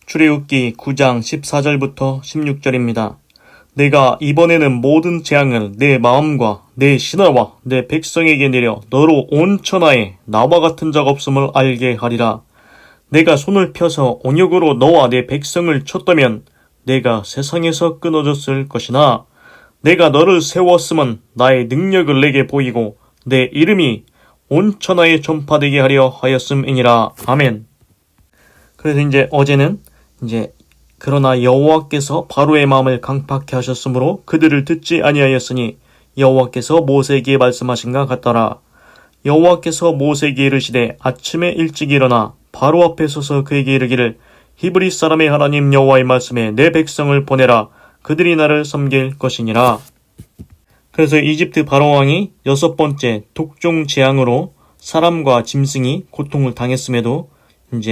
출애굽기 9장 14절부터 16절입니다. 내가 이번에는 모든 재앙을 내 마음과 내 신하와 내 백성에게 내려 너로 온 천하에 나와 같은 자가 없음을 알게 하리라. 내가 손을 펴서 온역으로 너와 내 백성을 쳤다면 내가 세상에서 끊어졌을 것이나 내가 너를 세웠음은 나의 능력을 내게 보이고 내 이름이 온 천하에 전파되게 하려 하였음이니라. 아멘. 그래서 어제는 그러나 여호와께서 바로의 마음을 강팍케 하셨으므로 그들을 듣지 아니하였으니 여호와께서 모세에게 말씀하신가 같더라. 여호와께서 모세에게 이르시되 아침에 일찍 일어나 바로 앞에 서서 그에게 이르기를 히브리 사람의 하나님 여호와의 말씀에 내 백성을 보내라. 그들이 나를 섬길 것이니라. 그래서 이집트 바로왕이 6번째 독종 재앙으로 사람과 짐승이 고통을 당했음에도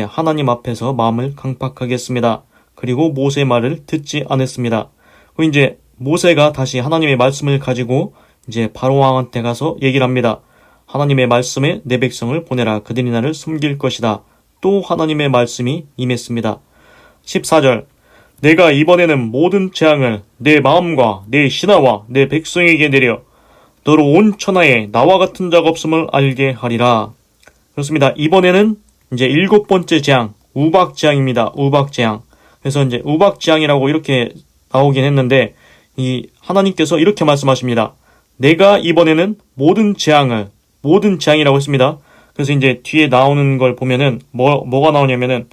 하나님 앞에서 마음을 강팍하겠습니다. 그리고 모세의 말을 듣지 않았습니다. 그리고 모세가 다시 하나님의 말씀을 가지고 바로왕한테 가서 얘기를 합니다. 하나님의 말씀에 내 백성을 보내라. 그들이 나를 섬길 것이다. 또 하나님의 말씀이 임했습니다. 14절 내가 이번에는 모든 재앙을 내 마음과 내 신하와 내 백성에게 내려 너로 온 천하에 나와 같은 자가 없음을 알게 하리라. 그렇습니다. 이번에는 7번째 재앙, 우박재앙입니다. 우박재앙. 그래서 우박재앙이라고 이렇게 나오긴 했는데 이 하나님께서 이렇게 말씀하십니다. 내가 이번에는 모든 재앙이라고 했습니다. 그래서 뒤에 나오는 걸 보면은 뭐가 나오냐면은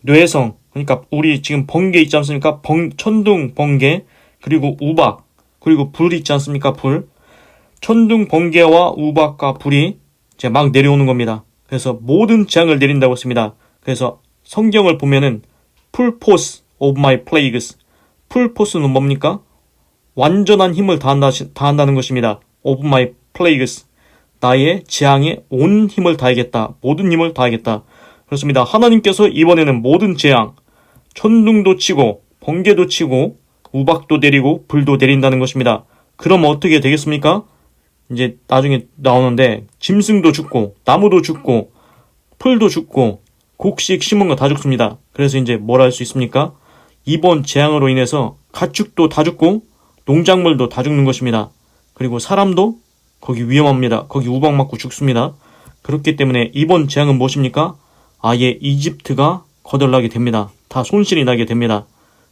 뇌성, 그러니까 우리 지금 번개 있지 않습니까? 천둥, 번개, 그리고 우박, 그리고 불 있지 않습니까? 불. 천둥, 번개와 우박과 불이 막 내려오는 겁니다. 그래서 모든 재앙을 내린다고 했습니다. 그래서 성경을 보면은 full force of my plagues. full force는 뭡니까? 완전한 힘을 다한다는 것입니다. of my plagues. 나의 재앙에 온 힘을 다하겠다. 모든 힘을 다하겠다. 그렇습니다. 하나님께서 이번에는 모든 재앙, 천둥도 치고 번개도 치고 우박도 내리고 불도 내린다는 것입니다. 그럼 어떻게 되겠습니까? 나중에 나오는데 짐승도 죽고 나무도 죽고 풀도 죽고 곡식 심은 거 다 죽습니다. 그래서 뭘 할 수 있습니까? 이번 재앙으로 인해서 가축도 다 죽고 농작물도 다 죽는 것입니다. 그리고 사람도 거기 위험합니다. 거기 우박 맞고 죽습니다. 그렇기 때문에 이번 재앙은 무엇입니까? 아예 이집트가 거덜나게 됩니다. 다 손실이 나게 됩니다.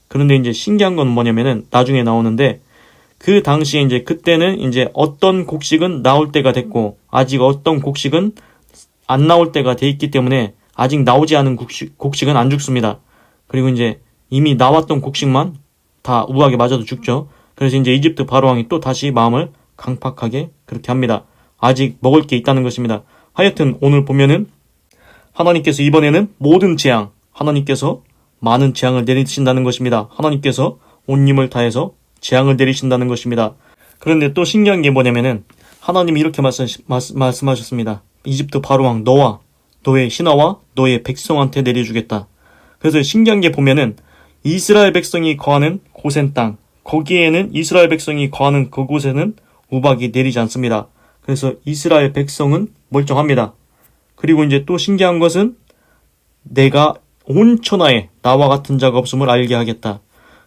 그런데 신기한 건 뭐냐면은 나중에 나오는데 그 당시에 그때는 어떤 곡식은 나올 때가 됐고 아직 어떤 곡식은 안 나올 때가 돼 있기 때문에 아직 나오지 않은 곡식은 안 죽습니다. 그리고 이미 나왔던 곡식만 다 우박에 맞아도 죽죠. 그래서 이집트 바로왕이 또 다시 마음을 강팍하게 그렇게 합니다. 아직 먹을 게 있다는 것입니다. 하여튼 오늘 보면은 하나님께서 이번에는 모든 재앙, 하나님께서 많은 재앙을 내리신다는 것입니다. 하나님께서 온 힘을 다해서 재앙을 내리신다는 것입니다. 그런데 또 신기한 게 뭐냐면은 하나님이 이렇게 말씀하셨습니다. 이집트 바로왕 너와 너의 신하와 너의 백성한테 내려주겠다. 그래서 신기한 게 보면은 이스라엘 백성이 거하는 고센 땅, 거기에는 이스라엘 백성이 거하는 그곳에는 우박이 내리지 않습니다. 그래서 이스라엘 백성은 멀쩡합니다. 그리고 또 신기한 것은 내가 온 천하에 나와 같은 자가 없음을 알게 하겠다.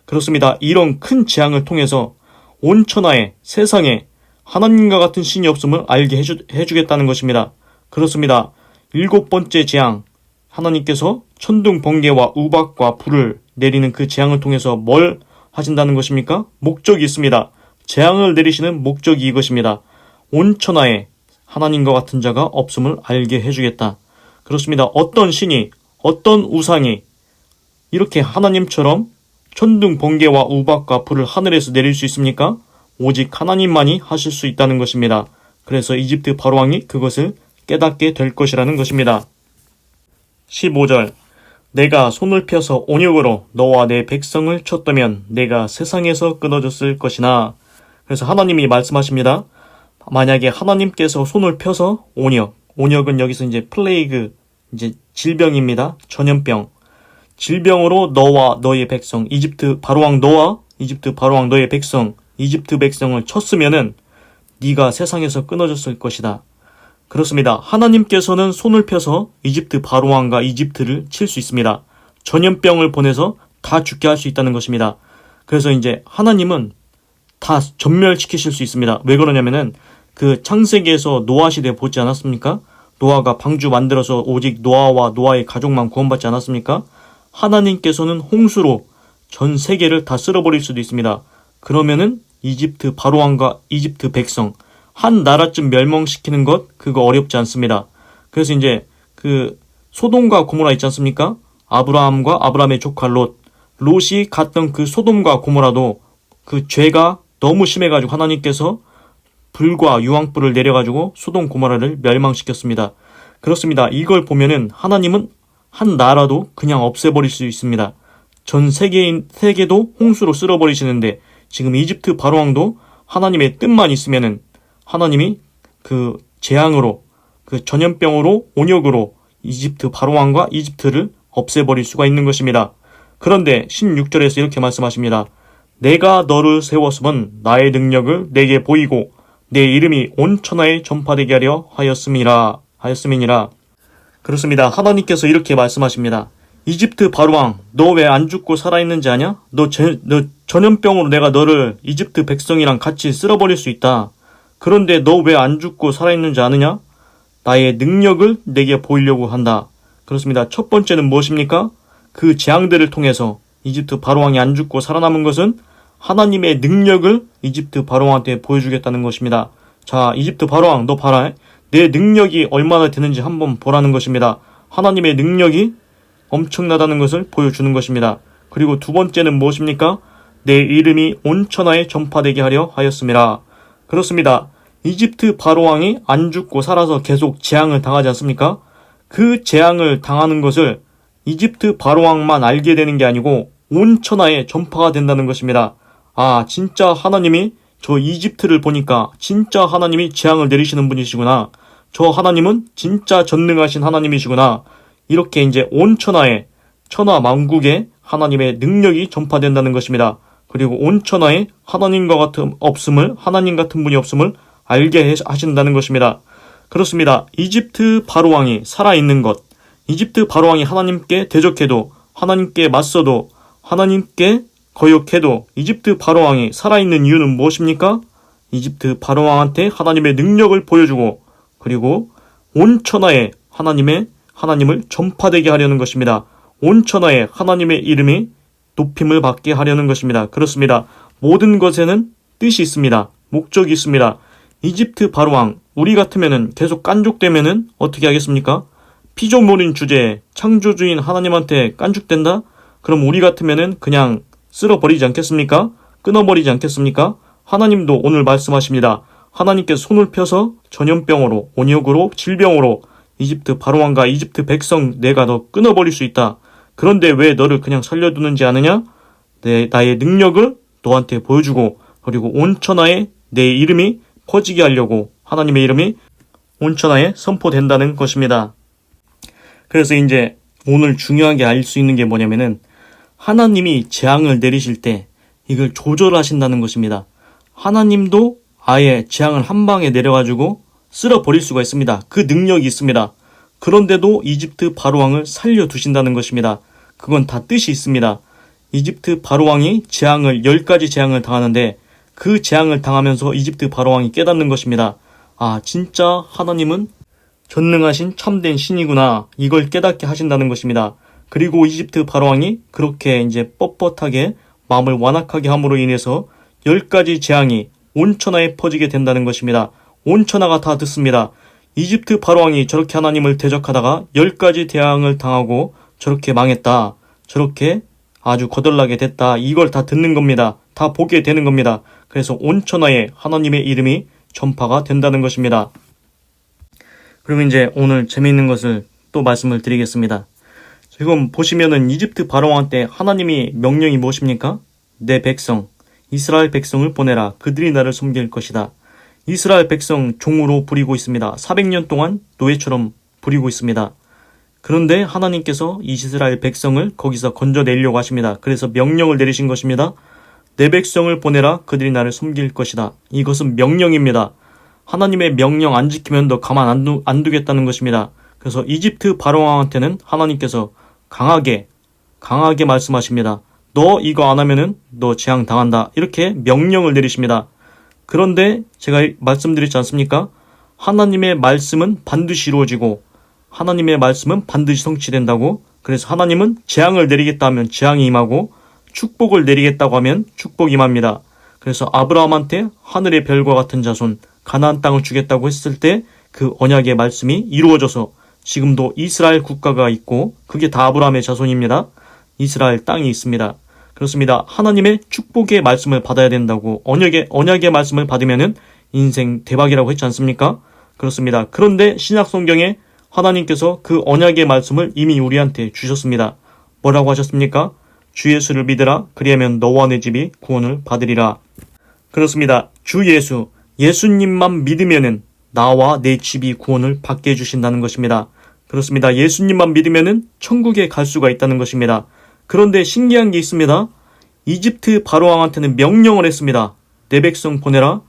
그렇습니다. 이런 큰 재앙을 통해서 온 천하에 세상에 하나님과 같은 신이 없음을 알게 해주겠다는 것입니다. 그렇습니다. 7번째 재앙, 하나님께서 천둥, 번개와 우박과 불을 내리는 그 재앙을 통해서 뭘 하신다는 것입니까? 목적이 있습니다. 재앙을 내리시는 목적이 이것입니다. 온 천하에 하나님과 같은 자가 없음을 알게 해주겠다. 그렇습니다. 어떤 신이, 어떤 우상이 이렇게 하나님처럼 천둥, 번개와 우박과 불을 하늘에서 내릴 수 있습니까? 오직 하나님만이 하실 수 있다는 것입니다. 그래서 이집트 바로왕이 그것을 깨닫게 될 것이라는 것입니다. 15절 내가 손을 펴서 온역으로 너와 내 백성을 쳤다면 내가 세상에서 끊어졌을 것이나. 그래서 하나님이 말씀하십니다. 만약에 하나님께서 손을 펴서 온역은 여기서 플레이그, 질병입니다. 전염병. 질병으로 너와 너의 백성, 이집트 바로왕 너와 이집트 바로왕 너의 백성, 이집트 백성을 쳤으면은 네가 세상에서 끊어졌을 것이다. 그렇습니다. 하나님께서는 손을 펴서 이집트 바로왕과 이집트를 칠 수 있습니다. 전염병을 보내서 다 죽게 할 수 있다는 것입니다. 그래서 이제 하나님은 다 전멸시키실 수 있습니다. 왜 그러냐면은 그 창세기에서 노아 시대 보지 않았습니까? 노아가 방주 만들어서 오직 노아와 노아의 가족만 구원받지 않았습니까? 하나님께서는 홍수로 전 세계를 다 쓸어버릴 수도 있습니다. 그러면은 이집트 바로왕과 이집트 백성 한 나라쯤 멸망시키는 것 그거 어렵지 않습니다. 그래서 이제 그 소돔과 고모라 있지 않습니까? 아브라함과 아브라함의 조카 롯이 갔던 그 소돔과 고모라도 그 죄가 너무 심해가지고 하나님께서 불과 유황불을 내려가지고 소돔 고모라를 멸망시켰습니다. 그렇습니다. 이걸 보면은 하나님은 한 나라도 그냥 없애버릴 수 있습니다. 전 세계도 홍수로 쓸어버리시는데 지금 이집트 바로왕도 하나님의 뜻만 있으면은 하나님이 그 재앙으로 그 전염병으로 온역으로 이집트 바로왕과 이집트를 없애버릴 수가 있는 것입니다. 그런데 16절에서 이렇게 말씀하십니다. 내가 너를 세웠으면 나의 능력을 내게 보이고 내 이름이 온 천하에 전파되게 하려 하였음이니라. 그렇습니다. 하나님께서 이렇게 말씀하십니다. 이집트 바로왕 너 왜 안 죽고 살아있는지 아냐? 너 전염병으로 내가 너를 이집트 백성이랑 같이 쓸어버릴 수 있다. 그런데 너 왜 안 죽고 살아있는지 아느냐? 나의 능력을 내게 보이려고 한다. 그렇습니다. 첫 번째는 무엇입니까? 그 재앙들을 통해서 이집트 바로왕이 안 죽고 살아남은 것은 하나님의 능력을 이집트 바로왕한테 보여주겠다는 것입니다. 자, 이집트 바로왕 너 봐라. 내 능력이 얼마나 되는지 한번 보라는 것입니다. 하나님의 능력이 엄청나다는 것을 보여주는 것입니다. 그리고 두 번째는 무엇입니까? 내 이름이 온 천하에 전파되게 하려 하였음이라. 그렇습니다. 이집트 바로왕이 안 죽고 살아서 계속 재앙을 당하지 않습니까? 그 재앙을 당하는 것을 이집트 바로왕만 알게 되는 게 아니고 온 천하에 전파가 된다는 것입니다. 아, 진짜 하나님이 저 이집트를 보니까 진짜 하나님이 재앙을 내리시는 분이시구나. 저 하나님은 진짜 전능하신 하나님이시구나. 이렇게 이제 온 천하에 천하 만국에 하나님의 능력이 전파된다는 것입니다. 그리고 온 천하에 하나님 같은 분이 없음을 알게 하신다는 것입니다. 그렇습니다. 이집트 바로왕이 살아있는 것, 이집트 바로왕이 하나님께 대적해도 하나님께 맞서도 하나님께 거역해도 이집트 바로왕이 살아있는 이유는 무엇입니까? 이집트 바로왕한테 하나님의 능력을 보여주고 그리고 온 천하에 하나님을 전파되게 하려는 것입니다. 온 천하에 하나님의 이름이 높임을 받게 하려는 것입니다. 그렇습니다. 모든 것에는 뜻이 있습니다. 목적이 있습니다. 이집트 바로왕 우리 같으면은 계속 깐족되면은 어떻게 하겠습니까? 피조물인 주제에 창조주인 하나님한테 깐죽된다? 그럼 우리 같으면은 그냥 쓸어버리지 않겠습니까? 끊어버리지 않겠습니까? 하나님도 오늘 말씀하십니다. 하나님께서 손을 펴서 전염병으로, 온역으로, 질병으로 이집트 바로왕과 이집트 백성 내가 너 끊어버릴 수 있다. 그런데 왜 너를 그냥 살려두는지 아느냐? 나의 능력을 너한테 보여주고 그리고 온 천하에 내 이름이 퍼지게 하려고 하나님의 이름이 온 천하에 선포된다는 것입니다. 그래서 이제 오늘 중요하게 알 수 있는 게 뭐냐면은 하나님이 재앙을 내리실 때 이걸 조절하신다는 것입니다. 하나님도 아예 재앙을 한 방에 내려가지고 쓸어버릴 수가 있습니다. 그 능력이 있습니다. 그런데도 이집트 바로왕을 살려두신다는 것입니다. 그건 다 뜻이 있습니다. 이집트 바로왕이 10가지 재앙을 당하는데 그 재앙을 당하면서 이집트 바로왕이 깨닫는 것입니다. 아, 진짜 하나님은 전능하신 참된 신이구나. 이걸 깨닫게 하신다는 것입니다. 그리고 이집트 바로왕이 그렇게 이제 뻣뻣하게 마음을 완악하게 함으로 인해서 10가지 재앙이 온 천하에 퍼지게 된다는 것입니다. 온 천하가 다 듣습니다. 이집트 바로왕이 저렇게 하나님을 대적하다가 10가지 재앙을 당하고 저렇게 망했다. 저렇게 아주 거덜나게 됐다. 이걸 다 듣는 겁니다. 다 보게 되는 겁니다. 그래서 온 천하에 하나님의 이름이 전파가 된다는 것입니다. 그리고 이제 오늘 재미있는 것을 또 말씀을 드리겠습니다. 지금 보시면은 이집트 바로왕 때 하나님이 명령이 무엇입니까? 내 백성, 이스라엘 백성을 보내라. 그들이 나를 섬길 것이다. 이스라엘 백성 종으로 부리고 있습니다. 400년 동안 노예처럼 부리고 있습니다. 그런데 하나님께서 이스라엘 백성을 거기서 건져내려고 하십니다. 그래서 명령을 내리신 것입니다. 내 백성을 보내라. 그들이 나를 섬길 것이다. 이것은 명령입니다. 하나님의 명령 안 지키면 너 가만 안 두겠다는 것입니다. 그래서 이집트 바로왕한테는 하나님께서 강하게 강하게 말씀하십니다. 너 이거 안 하면은 너 재앙 당한다. 이렇게 명령을 내리십니다. 그런데 제가 말씀드렸지 않습니까? 하나님의 말씀은 반드시 이루어지고 하나님의 말씀은 반드시 성취된다고. 그래서 하나님은 재앙을 내리겠다 하면 재앙이 임하고 축복을 내리겠다고 하면 축복이 임합니다. 그래서 아브라함한테 하늘의 별과 같은 자손 가나안 땅을 주겠다고 했을 때 그 언약의 말씀이 이루어져서 지금도 이스라엘 국가가 있고 그게 다 아브라함의 자손입니다. 이스라엘 땅이 있습니다. 그렇습니다. 하나님의 축복의 말씀을 받아야 된다고. 언약의 말씀을 받으면은 인생 대박이라고 했지 않습니까? 그렇습니다. 그런데 신약 성경에 하나님께서 그 언약의 말씀을 이미 우리한테 주셨습니다. 뭐라고 하셨습니까? 주 예수를 믿으라. 그리하면 너와 내 집이 구원을 받으리라. 그렇습니다. 주 예수, 예수님만 믿으면은 나와 내 집이 구원을 받게 해주신다는 것입니다. 그렇습니다. 예수님만 믿으면은 천국에 갈 수가 있다는 것입니다. 그런데 신기한 게 있습니다. 이집트 바로왕한테는 명령을 했습니다. 내 백성 보내라.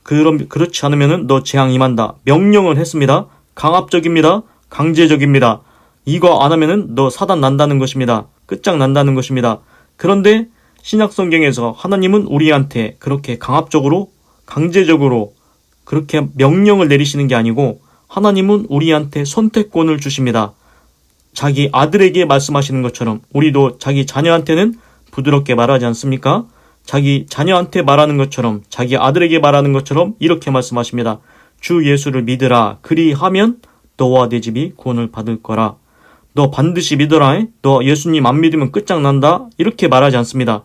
그렇지 않으면은 너 재앙 임한다. 명령을 했습니다. 강압적입니다. 강제적입니다. 이거 안 하면은 너 사단 난다는 것입니다. 끝장난다는 것입니다. 그런데 신약 성경에서 하나님은 우리한테 그렇게 강압적으로, 강제적으로 그렇게 명령을 내리시는 게 아니고 하나님은 우리한테 선택권을 주십니다. 자기 아들에게 말씀하시는 것처럼 우리도 자기 자녀한테는 부드럽게 말하지 않습니까? 자기 자녀한테 말하는 것처럼, 자기 아들에게 말하는 것처럼 이렇게 말씀하십니다. 주 예수를 믿으라. 그리하면 너와 내 집이 구원을 받을 거라. 너 반드시 믿어라. 너 예수님 안 믿으면 끝장난다. 이렇게 말하지 않습니다.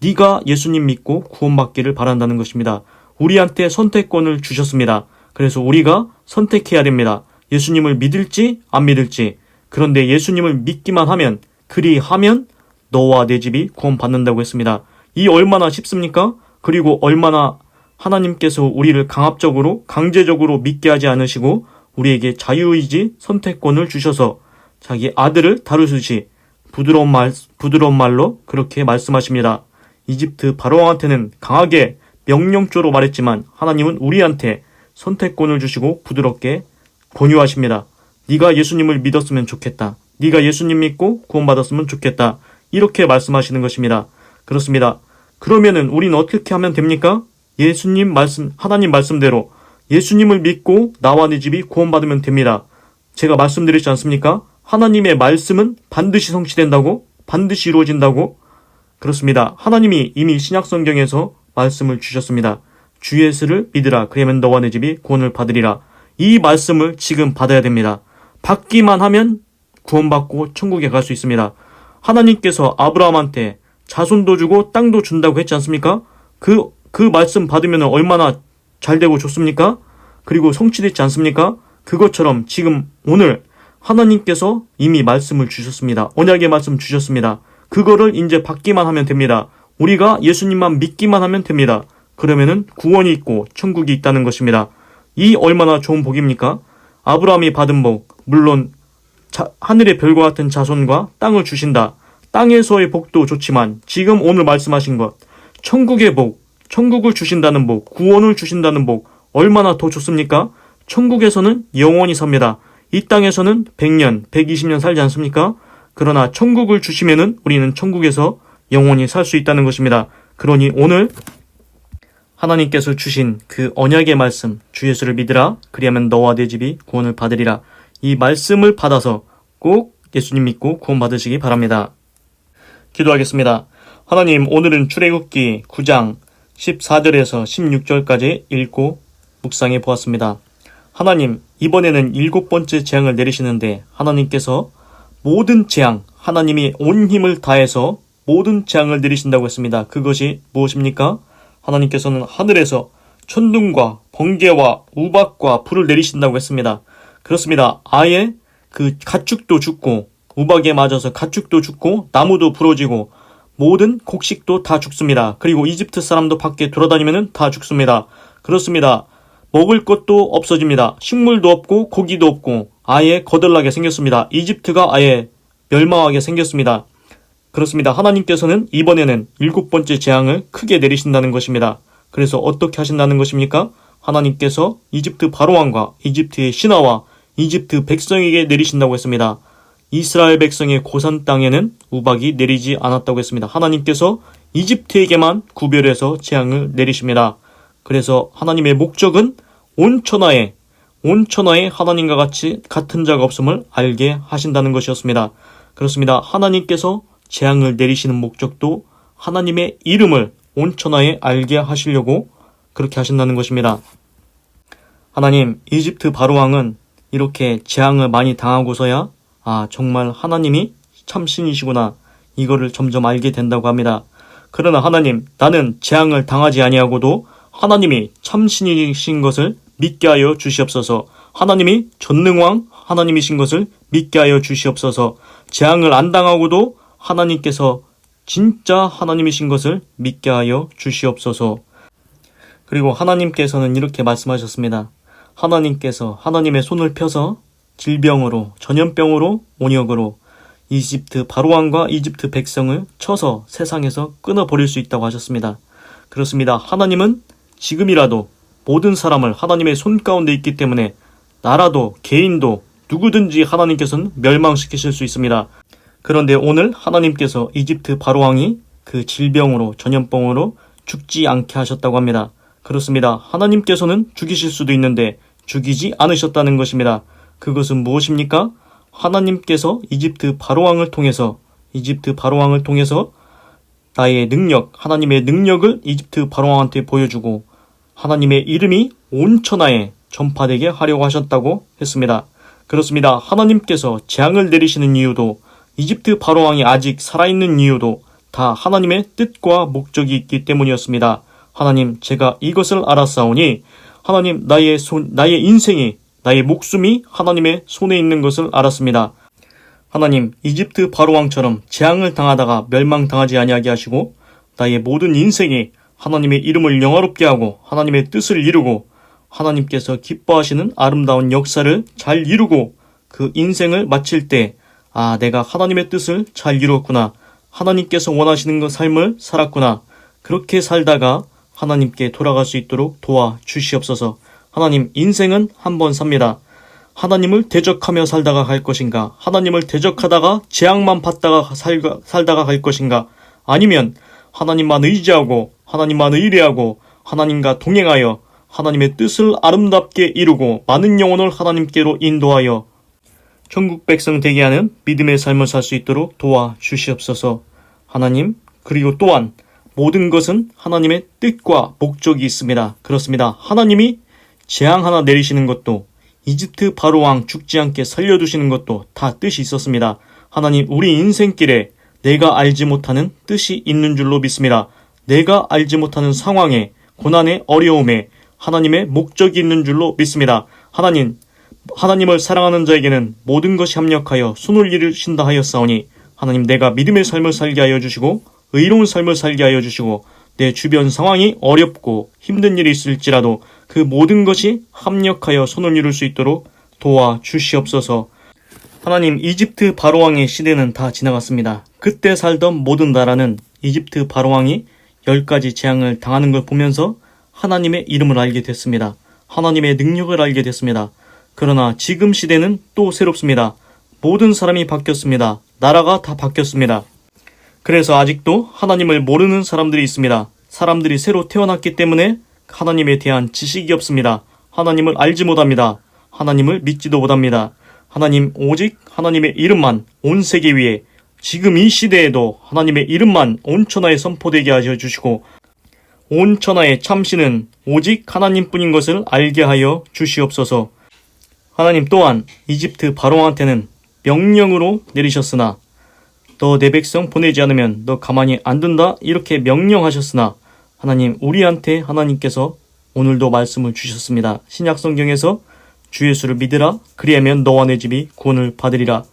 네가 예수님 믿고 구원받기를 바란다는 것입니다. 우리한테 선택권을 주셨습니다. 그래서 우리가 선택해야 됩니다. 예수님을 믿을지 안 믿을지. 그런데 예수님을 믿기만 하면, 그리하면 너와 내 집이 구원받는다고 했습니다. 이 얼마나 쉽습니까? 그리고 얼마나 하나님께서 우리를 강압적으로, 강제적으로 믿게 하지 않으시고 우리에게 자유의지 선택권을 주셔서 자기 아들을 다루듯이 부드러운 말로 그렇게 말씀하십니다. 이집트 바로왕한테는 강하게 명령조로 말했지만 하나님은 우리한테 선택권을 주시고 부드럽게 권유하십니다. 네가 예수님을 믿었으면 좋겠다. 네가 예수님 믿고 구원받았으면 좋겠다. 이렇게 말씀하시는 것입니다. 그렇습니다. 그러면은 우리는 어떻게 하면 됩니까? 예수님 말씀, 하나님 말씀대로 예수님을 믿고 나와 내 집이 구원받으면 됩니다. 제가 말씀드렸지 않습니까? 하나님의 말씀은 반드시 성취된다고, 반드시 이루어진다고. 그렇습니다. 하나님이 이미 신약성경에서 말씀을 주셨습니다. 주 예수를 믿으라. 그러면 너와 내 집이 구원을 받으리라. 이 말씀을 지금 받아야 됩니다. 받기만 하면 구원받고 천국에 갈 수 있습니다. 하나님께서 아브라함한테 자손도 주고 땅도 준다고 했지 않습니까? 그 말씀 받으면 얼마나 잘 되고 좋습니까? 그리고 성취됐지 않습니까? 그것처럼 지금 오늘 하나님께서 이미 말씀을 주셨습니다. 언약의 말씀 주셨습니다. 그거를 이제 받기만 하면 됩니다. 우리가 예수님만 믿기만 하면 됩니다. 그러면은 구원이 있고 천국이 있다는 것입니다. 이 얼마나 좋은 복입니까? 아브라함이 받은 복, 물론 하늘의 별과 같은 자손과 땅을 주신다. 땅에서의 복도 좋지만 지금 오늘 말씀하신 것, 천국의 복, 천국을 주신다는 복, 구원을 주신다는 복 얼마나 더 좋습니까? 천국에서는 영원히 삽니다. 이 땅에서는 100년, 120년 살지 않습니까? 그러나 천국을 주시면은 우리는 천국에서 영원히 살 수 있다는 것입니다. 그러니 오늘 하나님께서 주신 그 언약의 말씀, 주 예수를 믿으라. 그리하면 너와 내 집이 구원을 받으리라. 이 말씀을 받아서 꼭 예수님 믿고 구원 받으시기 바랍니다. 기도하겠습니다. 하나님, 오늘은 출애굽기 9장 14절에서 16절까지 읽고 묵상해 보았습니다. 하나님, 이번에는 7번째 재앙을 내리시는데 하나님께서 모든 재앙, 하나님이 온 힘을 다해서 모든 재앙을 내리신다고 했습니다. 그것이 무엇입니까? 하나님께서는 하늘에서 천둥과 번개와 우박과 불을 내리신다고 했습니다. 그렇습니다. 아예 그 가축도 죽고, 우박에 맞아서 가축도 죽고, 나무도 부러지고, 모든 곡식도 다 죽습니다. 그리고 이집트 사람도 밖에 돌아다니면 다 죽습니다. 그렇습니다. 먹을 것도 없어집니다. 식물도 없고 고기도 없고 아예 거덜나게 생겼습니다. 이집트가 아예 멸망하게 생겼습니다. 그렇습니다. 하나님께서는 이번에는 7번째 재앙을 크게 내리신다는 것입니다. 그래서 어떻게 하신다는 것입니까? 하나님께서 이집트 바로왕과 이집트의 신하와 이집트 백성에게 내리신다고 했습니다. 이스라엘 백성의 고산 땅에는 우박이 내리지 않았다고 했습니다. 하나님께서 이집트에게만 구별해서 재앙을 내리십니다. 그래서 하나님의 목적은 온 천하에 하나님과 같은 자가 없음을 알게 하신다는 것이었습니다. 그렇습니다. 하나님께서 재앙을 내리시는 목적도 하나님의 이름을 온 천하에 알게 하시려고 그렇게 하신다는 것입니다. 하나님, 이집트 바로왕은 이렇게 재앙을 많이 당하고서야 정말 하나님이 참신이시구나, 이거를 점점 알게 된다고 합니다. 그러나 하나님, 나는 재앙을 당하지 아니하고도 하나님이 참신이신 것을 믿게 하여 주시옵소서. 하나님이 전능왕 하나님이신 것을 믿게 하여 주시옵소서. 재앙을 안 당하고도 하나님께서 진짜 하나님이신 것을 믿게 하여 주시옵소서. 그리고 하나님께서는 이렇게 말씀하셨습니다. 하나님께서 하나님의 손을 펴서 질병으로, 전염병으로, 온역으로 이집트 바로왕과 이집트 백성을 쳐서 세상에서 끊어버릴 수 있다고 하셨습니다. 그렇습니다. 하나님은 지금이라도 모든 사람을 하나님의 손 가운데 있기 때문에 나라도 개인도 누구든지 하나님께서는 멸망시키실 수 있습니다. 그런데 오늘 하나님께서 이집트 바로왕이 그 질병으로, 전염병으로 죽지 않게 하셨다고 합니다. 그렇습니다. 하나님께서는 죽이실 수도 있는데 죽이지 않으셨다는 것입니다. 그것은 무엇입니까? 하나님께서 이집트 바로왕을 통해서 나의 능력, 하나님의 능력을 이집트 바로왕한테 보여주고 하나님의 이름이 온 천하에 전파되게 하려고 하셨다고 했습니다. 그렇습니다. 하나님께서 재앙을 내리시는 이유도, 이집트 바로왕이 아직 살아있는 이유도 다 하나님의 뜻과 목적이 있기 때문이었습니다. 하나님, 제가 이것을 알았사오니 하나님, 나의 인생이, 나의 목숨이 하나님의 손에 있는 것을 알았습니다. 하나님, 이집트 바로왕처럼 재앙을 당하다가 멸망당하지 아니하게 하시고 나의 모든 인생이 하나님의 이름을 영화롭게 하고 하나님의 뜻을 이루고 하나님께서 기뻐하시는 아름다운 역사를 잘 이루고 그 인생을 마칠 때 내가 하나님의 뜻을 잘 이루었구나, 하나님께서 원하시는 그 삶을 살았구나, 그렇게 살다가 하나님께 돌아갈 수 있도록 도와주시옵소서. 하나님, 인생은 한 번 삽니다. 하나님을 대적하며 살다가 갈 것인가, 하나님을 대적하다가 재앙만 받다가 살다가 갈 것인가, 아니면 하나님만 의지하고 하나님만 의뢰하고 하나님과 동행하여 하나님의 뜻을 아름답게 이루고 많은 영혼을 하나님께로 인도하여 천국 백성 되게 하는 믿음의 삶을 살 수 있도록 도와주시옵소서. 하나님, 그리고 또한 모든 것은 하나님의 뜻과 목적이 있습니다. 그렇습니다. 하나님이 재앙 하나 내리시는 것도, 이집트 바로왕 죽지 않게 살려두시는 것도 다 뜻이 있었습니다. 하나님, 우리 인생길에 내가 알지 못하는 뜻이 있는 줄로 믿습니다. 내가 알지 못하는 상황에, 고난에, 어려움에 하나님의 목적이 있는 줄로 믿습니다. 하나님을 사랑하는 자에게는 모든 것이 합력하여 손을 이루신다 하였사오니 하나님, 내가 믿음의 삶을 살게 하여 주시고 의로운 삶을 살게 하여 주시고 내 주변 상황이 어렵고 힘든 일이 있을지라도 그 모든 것이 합력하여 손을 이룰 수 있도록 도와주시옵소서. 하나님, 이집트 바로왕의 시대는 다 지나갔습니다. 그때 살던 모든 나라는 이집트 바로왕이 10가지 재앙을 당하는 걸 보면서 하나님의 이름을 알게 됐습니다. 하나님의 능력을 알게 됐습니다. 그러나 지금 시대는 또 새롭습니다. 모든 사람이 바뀌었습니다. 나라가 다 바뀌었습니다. 그래서 아직도 하나님을 모르는 사람들이 있습니다. 사람들이 새로 태어났기 때문에 하나님에 대한 지식이 없습니다. 하나님을 알지 못합니다. 하나님을 믿지도 못합니다. 하나님, 오직 하나님의 이름만 온 세계 위에 지금 이 시대에도 하나님의 이름만 온 천하에 선포되게 하여 주시고 온 천하의 참신은 오직 하나님뿐인 것을 알게 하여 주시옵소서. 하나님, 또한 이집트 바로왕한테는 명령으로 내리셨으나 너 내 백성 보내지 않으면 너 가만히 안 둔다, 이렇게 명령하셨으나 하나님, 우리한테 하나님께서 오늘도 말씀을 주셨습니다. 신약성경에서 주 예수를 믿으라, 그리하면 너와 내 집이 구원을 받으리라.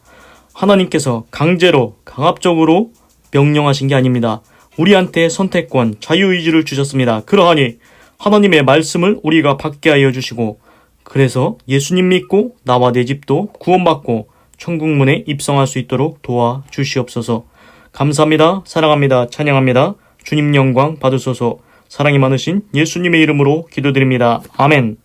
하나님께서 강제로 강압적으로 명령하신 게 아닙니다. 우리한테 선택권, 자유의지를 주셨습니다. 그러하니 하나님의 말씀을 우리가 받게 하여 주시고 그래서 예수님 믿고 나와 내 집도 구원받고 천국문에 입성할 수 있도록 도와주시옵소서. 감사합니다. 사랑합니다. 찬양합니다. 주님 영광 받으소서. 사랑이 많으신 예수님의 이름으로 기도드립니다. 아멘.